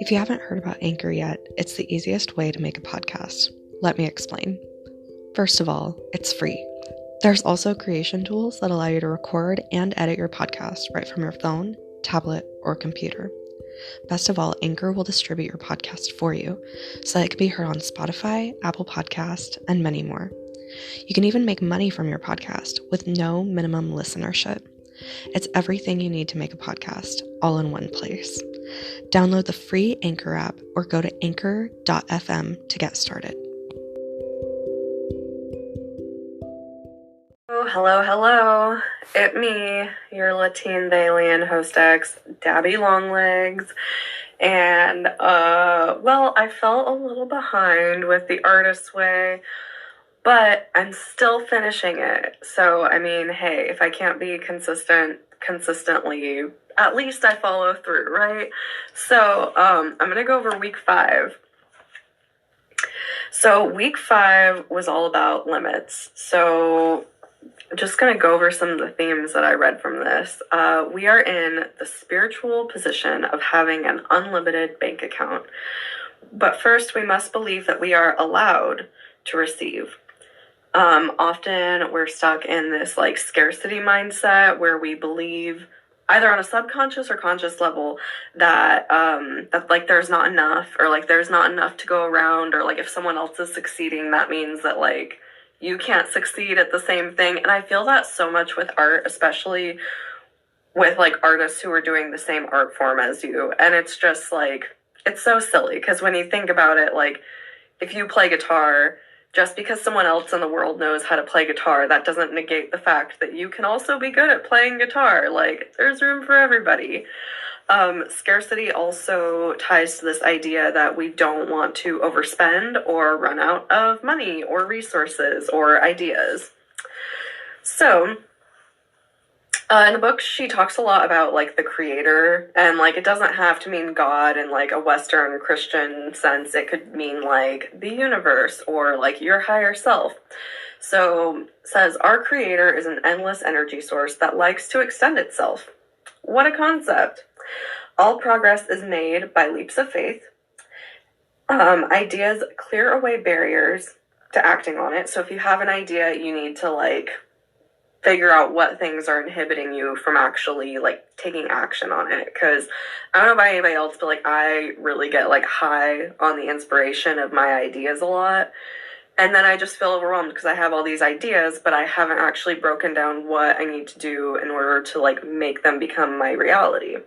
If you haven't heard about Anchor yet, it's the easiest way to make a podcast. Let me explain. First of all, it's free. There's also creation tools that allow you to record and edit your podcast right from your phone, tablet, or computer. Best of all, Anchor will distribute your podcast for you so that it can be heard on Spotify, Apple Podcast, and many more. You can even make money from your podcast with no minimum listenership. It's everything you need to make a podcast, all in one place. Download the free Anchor app or go to anchor.fm to get started. Oh, hello. It me, your Latin alien hostess, Dabby Longlegs. And, I felt a little behind with the Artist's Way, but I'm still finishing it. So, hey, if I can't be consistently, at least I follow through, right? So, I'm going to go over week 5. So, week 5 was all about limits. So, I'm just going to go over some of the themes that I read from this. We are in the spiritual position of having an unlimited bank account. But first, we must believe that we are allowed to receive. Often we're stuck in this scarcity mindset where we believe either on a subconscious or conscious level that there's not enough, or there's not enough to go around, or if someone else is succeeding, that means that you can't succeed at the same thing. And I feel that so much with art, especially with artists who are doing the same art form as you. And it's just it's so silly, because when you think about it, if you play guitar, just because someone else in the world knows how to play guitar, that doesn't negate the fact that you can also be good at playing guitar. There's room for everybody. Scarcity also ties to this idea that we don't want to overspend or run out of money or resources or ideas. So, in the book, she talks a lot about, the creator, and, it doesn't have to mean God in, a Western Christian sense. It could mean, the universe or, your higher self. So, says, our creator is an endless energy source that likes to extend itself. What a concept. All progress is made by leaps of faith. Ideas clear away barriers to acting on it. So if you have an idea, you need to, figure out what things are inhibiting you from actually taking action on it. Because I don't know about anybody else, but I really get high on the inspiration of my ideas a lot, and then I just feel overwhelmed because I have all these ideas, but I haven't actually broken down what I need to do in order to make them become my reality.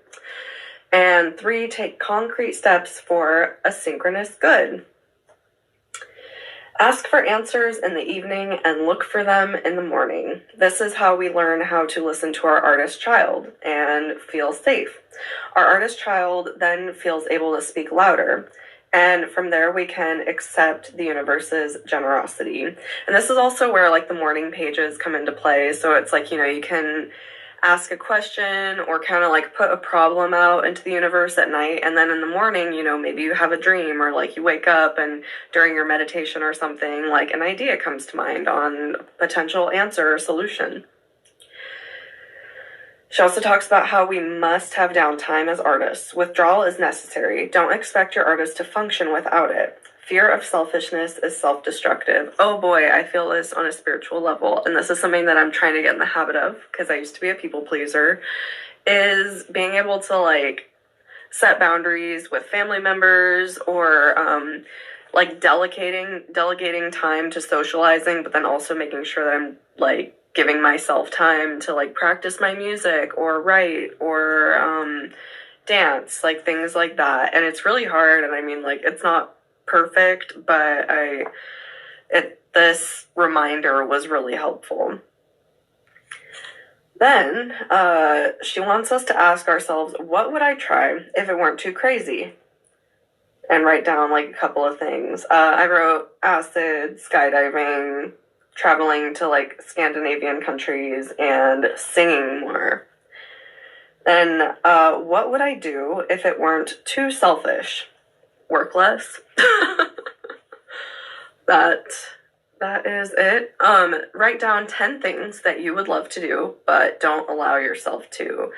And 3, take concrete steps for a synchronous good. Ask for answers in the evening and look for them in the morning. This is how we learn how to listen to our artist child and feel safe. Our artist child then feels able to speak louder, and from there we can accept the universe's generosity. And this is also where the morning pages come into play. So it's you can ask a question or kind of put a problem out into the universe at night, and then in the morning, maybe you have a dream, or you wake up and during your meditation or something, an idea comes to mind on a potential answer or solution. She also talks about how we must have downtime as artists. Withdrawal is necessary. Don't expect your artist to function without it. Fear of selfishness is self-destructive. Oh boy, I feel this on a spiritual level, and this is something that I'm trying to get in the habit of, because I used to be a people pleaser, is being able to set boundaries with family members, or delegating time to socializing, but then also making sure that I'm giving myself time to practice my music or write or dance, things like that. And it's really hard, and it's not perfect, but this reminder was really helpful. Then she wants us to ask ourselves, what would I try if it weren't too crazy? And write down a couple of things. I wrote acid, skydiving, traveling to Scandinavian countries, and singing more. Then what would I do if it weren't too selfish? Work less. That that is it. Write down 10 things that you would love to do, but don't allow yourself to.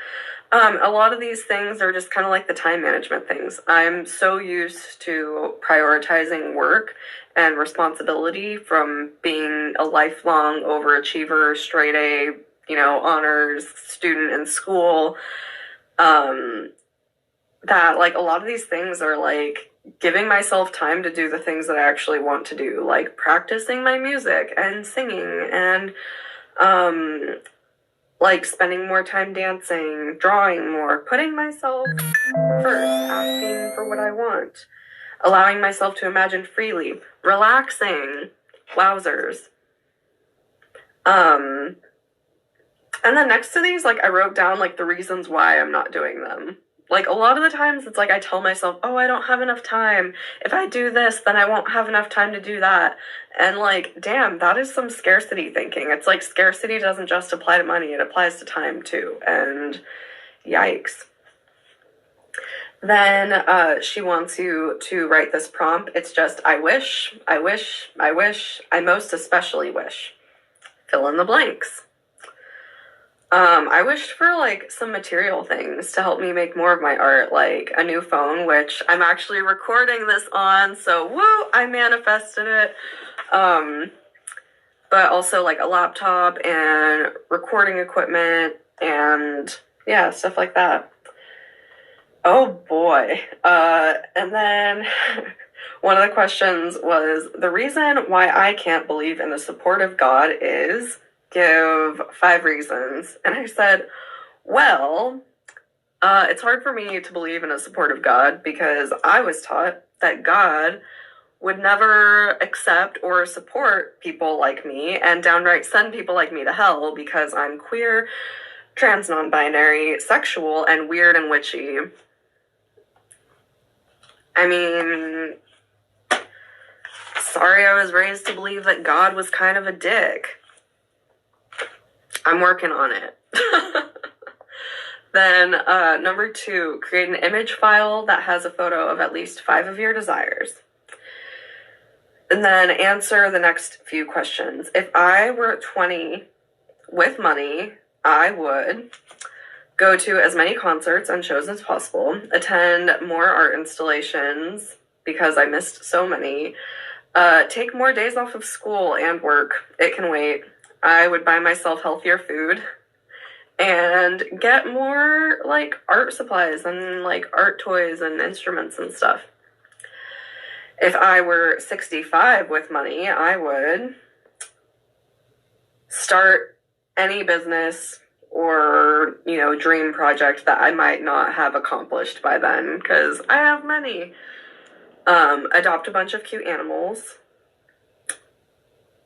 A lot of these things are just kind of like the time management things. I'm so used to prioritizing work and responsibility from being a lifelong overachiever, straight A, honors student in school, that like a lot of these things are like giving myself time to do the things that I actually want to do, like practicing my music and singing and like spending more time dancing, drawing more, putting myself first, asking for what I want, allowing myself to imagine freely, relaxing, wowzers. And then next to these, like I wrote down like the reasons why I'm not doing them. Like a lot of the times it's like I tell myself, oh, I don't have enough time. If I do this, then I won't have enough time to do that. And like, damn, that is some scarcity thinking. It's like scarcity doesn't just apply to money, it applies to time too. And yikes. Then she wants you to write this prompt. It's just, I wish, I wish, I wish, I most especially wish. Fill in the blanks. I wished for like some material things to help me make more of my art, like a new phone, which I'm actually recording this on, so woo, I manifested it. But also like a laptop and recording equipment and yeah, stuff like that. Oh boy. And then one of the questions was, the reason why I can't believe in the support of God is... give 5 reasons. And I said, well, it's hard for me to believe in a supportive God because I was taught that God would never accept or support people like me and downright send people like me to hell because I'm queer, trans, non-binary, sexual, and weird and witchy. I mean, sorry I was raised to believe that God was kind of a dick. I'm working on it. Then number 2, create an image file that has a photo of at least 5 of your desires. And then answer the next few questions. If I were 20 with money, I would go to as many concerts and shows as possible, attend more art installations because I missed so many, take more days off of school and work. It can wait. I would buy myself healthier food and get more like art supplies and like art toys and instruments and stuff. If I were 65 with money, I would start any business or, dream project that I might not have accomplished by then because I have money. Adopt a bunch of cute animals.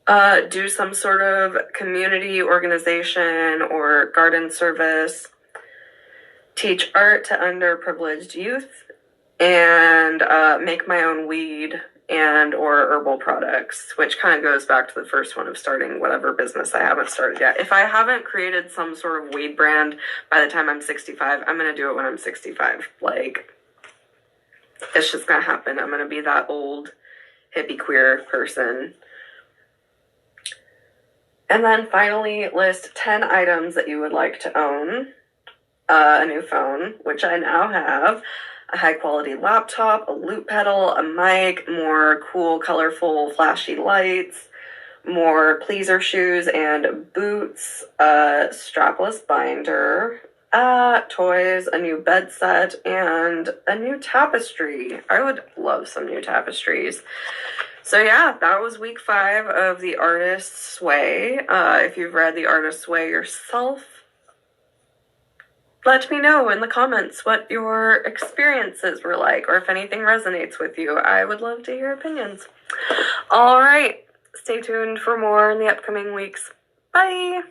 Do some sort of community organization or garden service, teach art to underprivileged youth, and make my own weed and or herbal products, which kind of goes back to the first one of starting whatever business I haven't started yet. If I haven't created some sort of weed brand by the time I'm 65, I'm going to do it when I'm 65. Like, it's just going to happen. I'm going to be that old hippie queer person. And then finally, list 10 items that you would like to own. A new phone, which I now have, a high-quality laptop, a loop pedal, a mic, more cool, colorful, flashy lights, more pleaser shoes and boots, a strapless binder, toys, a new bed set, and a new tapestry. I would love some new tapestries. So yeah, that was week 5 of The Artist's Way. If you've read The Artist's Way yourself, let me know in the comments what your experiences were like, or if anything resonates with you. I would love to hear opinions. All right, stay tuned for more in the upcoming weeks. Bye!